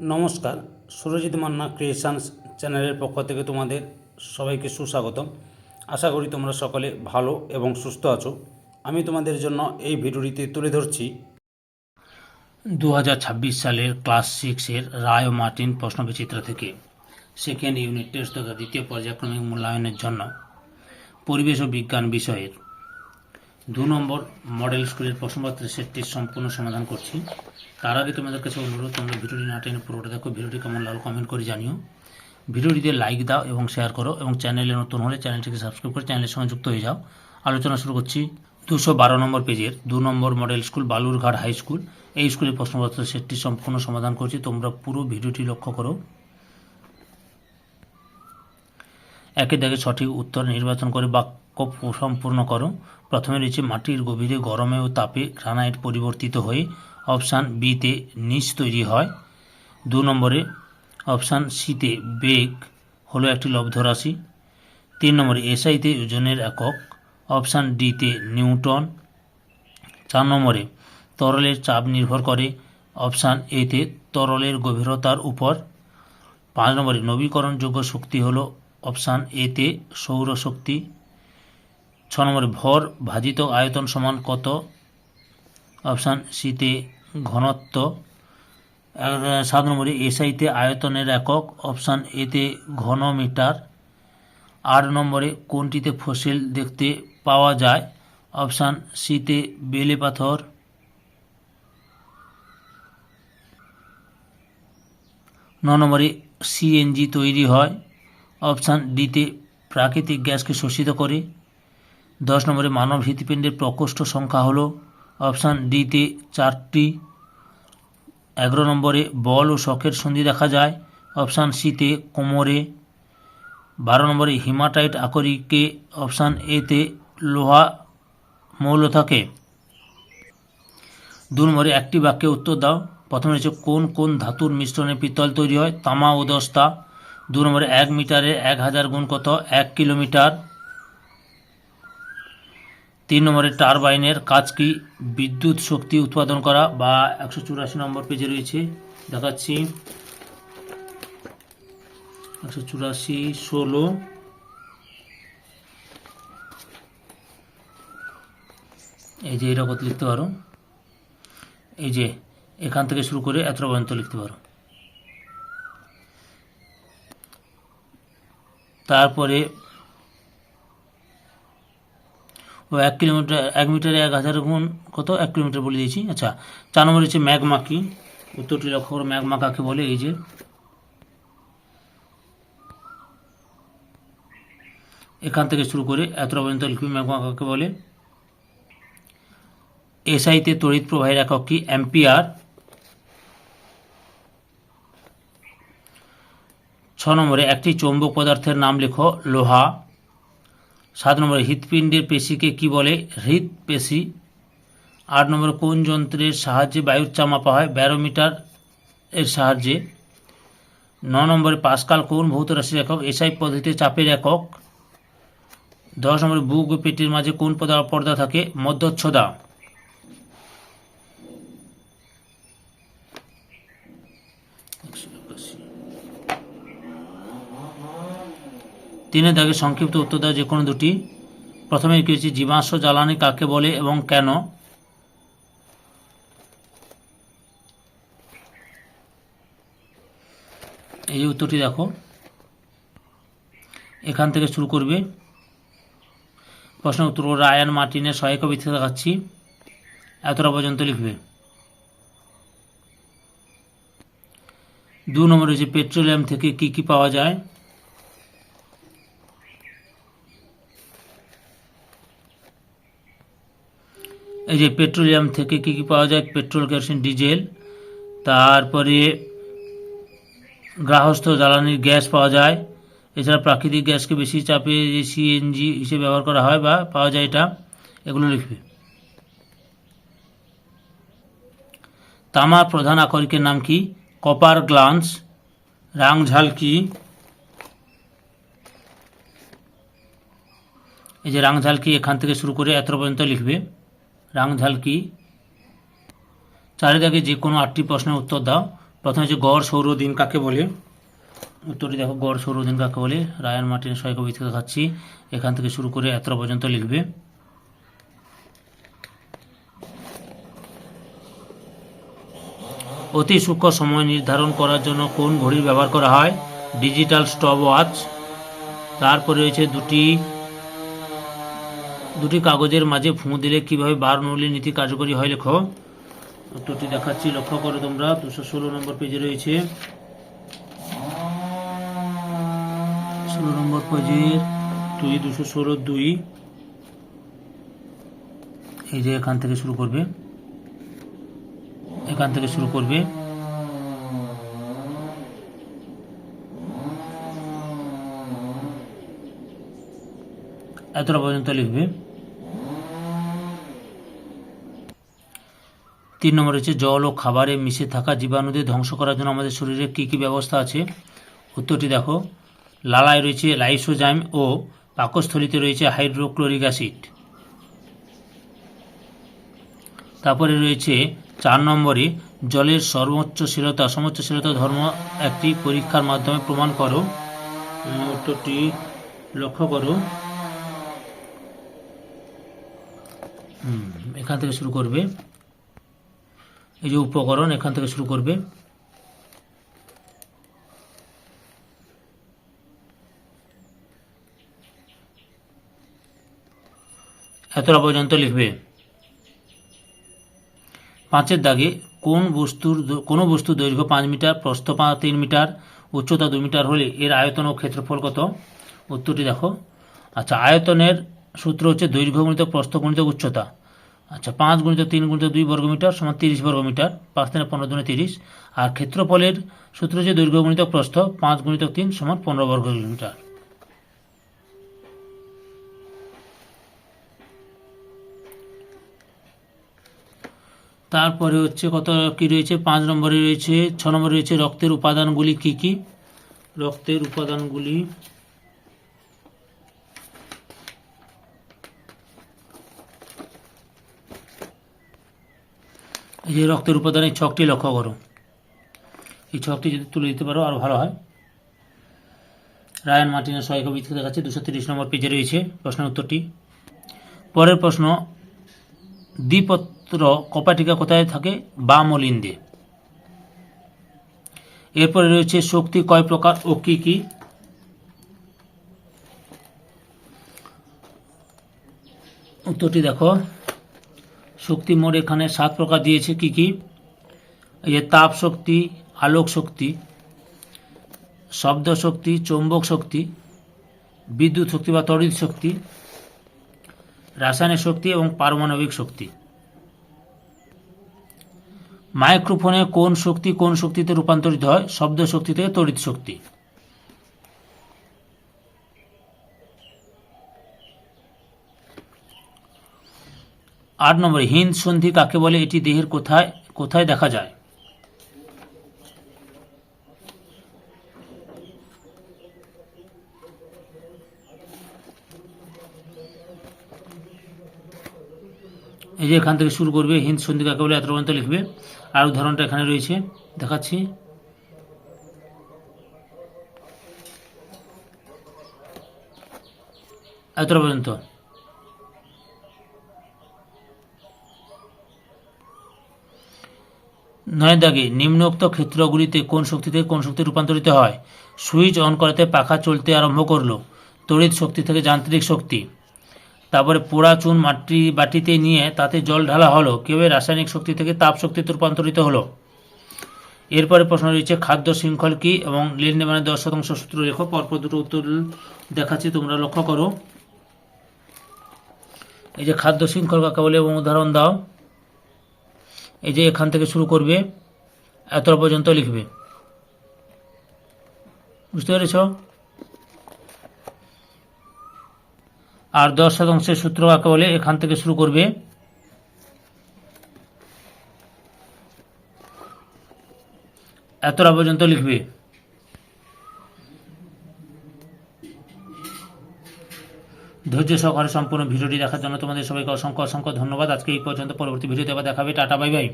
নমস্কার, সুরজিৎ মান্না ক্রিয়েশনস চ্যানেলের পক্ষ থেকে তোমাদের সবাইকে সুস্বাগতম। আশা করি তোমরা সকলে ভালো এবং সুস্থ আছো। আমি তোমাদের জন্য এই ভিডিওটিতে তুলে ধরছি 2026 সালের ক্লাস 6-এর রায় ও মার্টিন প্রশ্নবিচিত্র থেকে সেকেন্ড ইউনিট টেস্ট তথা দ্বিতীয় পর্যায়ক্রমিক মূল্যায়নের জন্য পরিবেশ ও বিজ্ঞান বিষয়ের 2 নম্বর মডেল স্কুলের প্রশ্নপত্রের সেটটির সম্পূর্ণ সমাধান করছি। তার আগে তোমাদের কাছে অনুরোধ, তোমরা ভিডিওটি না টেনে পুরোটা দেখো। ভিডিওটি কেমন লাগলো কমেন্ট করে জানিও। ভিডিওটিতে লাইক দাও এবং শেয়ার করো, এবং চ্যানেলে নতুন হলে চ্যানেলটিকে সাবস্ক্রাইব করে চ্যানেলের সঙ্গে যুক্ত হয়ে যাও। আলোচনা শুরু করছি 212 নম্বর পেজের 2 নম্বর model school Balurghat high school. এই স্কুলের প্রশ্নপত্রের সেটটির সম্পূর্ণ সমাধান করছি, তোমরা পুরো ভিডিওটি লক্ষ্য করো। একের দাগে সঠিক উত্তর নির্বাচন করে বাক্য সম্পূর্ণ করো। প্রথমে রয়েছে মাটির গভীরে গরমে ও তাপে গ্রানাইট পরিবর্তিত হয়ে অপশান বিতে নিচ তৈরি হয়। 2 নম্বরে অপশান সিতে বেগ হলো একটি লব্ধ রাশি। 3 নম্বরে এসআইতে ওজনের একক অপশান ডিতে নিউটন। 4 নম্বরে তরলের চাপ নির্ভর করে অপশান এতে তরলের গভীরতার উপর। 5 নম্বরে নবীকরণযোগ্য শক্তি হলো অপশান এতে সৌরশক্তি। 6 নম্বরে ভর ভাজিত আয়তন সমান কত অপশান সিতে ঘনত্ব। 7 নম্বরে এসআইতে আয়তনের একক অপশান এতে ঘনমিটার। 8 নম্বরে কোনটিতে ফসিল দেখতে পাওয়া যায় অপশান সিতে বেলে পাথর। 9 নম্বরে সিএনজি তৈরি হয় অপশান ডিতে প্রাকৃতিক গ্যাসকে শোষিত করে। 10 নম্বরে মানব হৃৎপিণ্ডের প্রকোষ্ঠ সংখ্যা হলো অপশান ডিতে 4টি। 11 নম্বরে বল ও শকের সন্ধি দেখা যায় অপশান সিতে কোমরে। 12 নম্বরে হিমাটাইট আকরিকে অপশান এতে লোহা মৌল থাকে। 2 নম্বরে একটি বাক্যে উত্তর দাও। প্রথমে রয়েছে কোন কোন ধাতুর মিশ্রণে পিতল তৈরি হয়, তামা ও দস্তা। 2 নম্বরে 1 মিটারে 1000 গুণ কত 1 কিলোমিটার। 3 নম্বরে টারবাইনের কাজ কি, বিদ্যুৎ শক্তি উৎপাদন করা। বা 184 নম্বর পেজে রয়েছে, দেখাচ্ছি 184 16। এই যে এটা কত লিখতে পারো, এই যে এখান থেকে শুরু করে এত পর্যন্ত লিখতে পারো। তারপরে ও 1 কিলোমিটার 1 মিটারে 1000 গুণ কত 1 কিলোমিটার বলে দিয়েছি। আচ্ছা, 4 নম্বর হচ্ছে ম্যাগমা কি, উত্তরটি লক্ষ্য করো। ম্যাগমা কাকে বলে, এই যে এখান থেকে শুরু করে এত পর্যন্ত লিখবি। ম্যাগমা কাকে বলে। এসআইতে তড়িৎ প্রবাহের একক কি, অ্যাম্পিয়ার। 6 নম্বরে একটি চৌম্বক পদার্থের নাম লেখো, লোহা। 7 নম্বরে হৃৎপিণ্ডের পেশিকে কি বলে, হৃৎপেশি। 8 নম্বরে কোন যন্ত্রের সাহায্যে বায়ুর চাপ মাপা হয়, ব্যারোমিটার এর সাহায্যে। 9 নম্বরে পাস্কাল কোন ভৌত রাশির একক, এসআই পদ্ধতিতে চাপের একক। 10 নম্বরে বুক ও পেটের মাঝে কোন পর্দা থাকে, মধ্যচ্ছদা। 3 দাগে সংক্ষিপ্ত উত্তর দাও যে কোনো দুটি। প্রথমে কি হচ্ছে, জীবাশ্ম জ্বালানি কাকে বলে এবং কেন। এই যে উত্তরটি দেখো, এখান থেকে শুরু করবে। প্রশ্ন উত্তর রায়ান মার্টিনের সহায়ক ভিত্তিতে দেখাচ্ছি, এতটা পর্যন্ত লিখবে। 2 নম্বর হচ্ছে পেট্রোলিয়াম থেকে কি কি পাওয়া যায়। এই যে পেট্রোলিয়াম থেকে কি কি পাওয়া যায়, পেট্রোল, কেরোসিন, ডিজেল। তারপরে গৃহস্থ জ্বালানির গ্যাস পাওয়া যায়। এছাড়া প্রাকৃতিক গ্যাসকে বেশি চাপে সিএনজি হিসেবে ব্যবহার করা হয় বা পাওয়া যায়, এটা এগুলো লিখবে। তামার প্রধান আকরিকের নাম কি, কপার গ্লান্স। রাংঝাল কি, এই যে রাংঝাল কি, এখান থেকে শুরু করে এত পর্যন্ত লিখবে। রাংঝাল কি। 4 দাগে যে কোনো 8টি প্রশ্নের উত্তর দাও। প্রথমে হচ্ছে গড় সৌরদিন কাকে বলে, উত্তরটি দেখো, গড় সৌরদিন কাকে বলে। রায়ান মার্টিনের সহায়ক ভিত্তিতে দেখাচ্ছি, এখান থেকে শুরু করে এত পর্যন্ত লিখবে। অতি সূক্ষ্ম সময় নির্ধারণ করার জন্য কোন ঘড়ির ব্যবহার করা হয়? Digital stop watch. তারপরে রয়েছে দুটি কাগজের মাঝে ফুঁ দিলে কিভাবে বার্নৌলির নীতি কার্যকরী হয়, লেখো। উত্তরটি দেখাচ্ছি, লক্ষ্য করো তোমরা, 216 নম্বর পেজে রয়েছে। 16 নম্বর পেজের 216(2), এই যে এখান থেকে শুরু করবে, এখান থেকে শুরু করবে। এতটা পর্যন্ত লিখবে। 3 নম্বর হচ্ছে জল ও খাবারে মিশে থাকা জীবাণুদের ধ্বংস করার জন্য আমাদের শরীরে কী কী ব্যবস্থা আছে? উত্তরটি দেখো, লালায় রয়েছে লাইসোজাইম ও পাকস্থলিতে রয়েছে হাইড্রোক্লোরিক অ্যাসিড। তারপরে রয়েছে 4 নম্বরে জলের সমোচ্চশীলতা ধর্ম একটি পরীক্ষার মাধ্যমে প্রমাণ করো। উত্তরটি লক্ষ্য করো, এখান থেকে শুরু করবে, এই যে উপকরণ, এখান থেকে শুরু করবে। এতটা পর্যন্ত লিখবে। 5-এর দাগে কোনো বস্তুর দৈর্ঘ্য 5 মিটার, প্রস্থ 3 মিটার, উচ্চতা 2 মিটার হলে এর আয়তন ও ক্ষেত্রফল কত? উত্তরটি দেখো, আচ্ছা, আয়তনের সূত্র হচ্ছে দৈর্ঘ্য গুণিতক প্রস্থ গুণিতক উচ্চতা। আচ্ছা, 5 × 3 × 2 বর্গমিটার সমান 30 বর্গমিটার, 5 × 15 = 30। আর ক্ষেত্রফলের সূত্র হচ্ছে দৈর্ঘ্য গুণিতক প্রস্থ, 5 × 3 সমান 15 বর্গ কিলোমিটার। তারপরে হচ্ছে কত কি রয়েছে, 5 নম্বরে রয়েছে, 6 নম্বরে রয়েছে রক্তের উপাদানগুলি কি কি? রক্তের উপাদানগুলি, এই যে রক্তের উপাদানের ছকটি লক্ষ্য করো, এই ছকটি যদি তুলে দিতে পারো আরো ভালো হয়। রায়ান মার্টিনের সহায়ক ভিত্তিতে দেখাচ্ছে, 230 নম্বর পেজে রয়েছে প্রশ্নের উত্তরটি। পরের প্রশ্ন, দ্বিপত্র কপাটিকা কোথায় থাকে? বাম ও লিন্দে। এরপরে রয়েছে শক্তি কয় প্রকার ও কি কি? উত্তরটি দেখো, শক্তি মোট এখানে 7 প্রকার দিয়েছে। কি কি? এই যে তাপ শক্তি, আলোক শক্তি, শব্দ শক্তি, চৌম্বক শক্তি, বিদ্যুৎ শক্তি বা তড়িৎ শক্তি, রাসায়নিক শক্তি এবং পারমাণবিক শক্তি। মাইক্রোফোনে কোন শক্তিতে রূপান্তরিত হয়? শব্দ শক্তি থেকে তড়িৎ শক্তি। আট নম্বরে হিন্দ সন্ধি কাকে বলে? এটি দেহের কোথায় কোথায় দেখা যায়? এই যে এখান থেকে শুরু করবে, হিন্দ সন্ধি কাকে বলে এত পর্যন্ত লিখবে। আর উদাহরণটা এখানে রয়েছে, দেখাচ্ছি। এত পর্যন্ত। 9 দাগে নিম্নোক্ত ক্ষেত্রগুলিতে কোন শক্তি থেকে কোন শক্তি রূপান্তরিত হয়? সুইচ অন করাতে পাখা চলতে আরম্ভ করলো, তড়িৎ শক্তি থেকে যান্ত্রিক শক্তি। তারপরে পোড়া চুন বাটিতে নিয়ে তাতে জল ঢালা হলো, কেউ রাসায়নিক শক্তি থেকে তাপ শক্তিতে রূপান্তরিত হলো। এরপরে প্রশ্ন রয়েছে খাদ্য শৃঙ্খল কি এবং লিন্ডেম্যানের 10% সূত্র লেখো। পরপর দুটো উত্তর দেখাচ্ছি, তোমরা লক্ষ্য করো। এই যে খাদ্য শৃঙ্খল কাকে বলে এবং উদাহরণ দাও। এই যে এখান থেকে শুরু করবে, এত পর্যন্ত লিখবে। বুঝতে পেরেছ? আর 10% সূত্র কাকে বলে? এখান থেকে শুরু করবে, এতটা পর্যন্ত লিখবে। ধৈর্য সহকারে সম্পূর্ণ ভিডিওটি দেখার জন্য তোমাদের সবাইকে অসংখ্য অসংখ্য ধন্যবাদ। আজকে এই পর্যন্ত, পরবর্তী ভিডিওতে আবার দেখাবে। Tata, bye bye.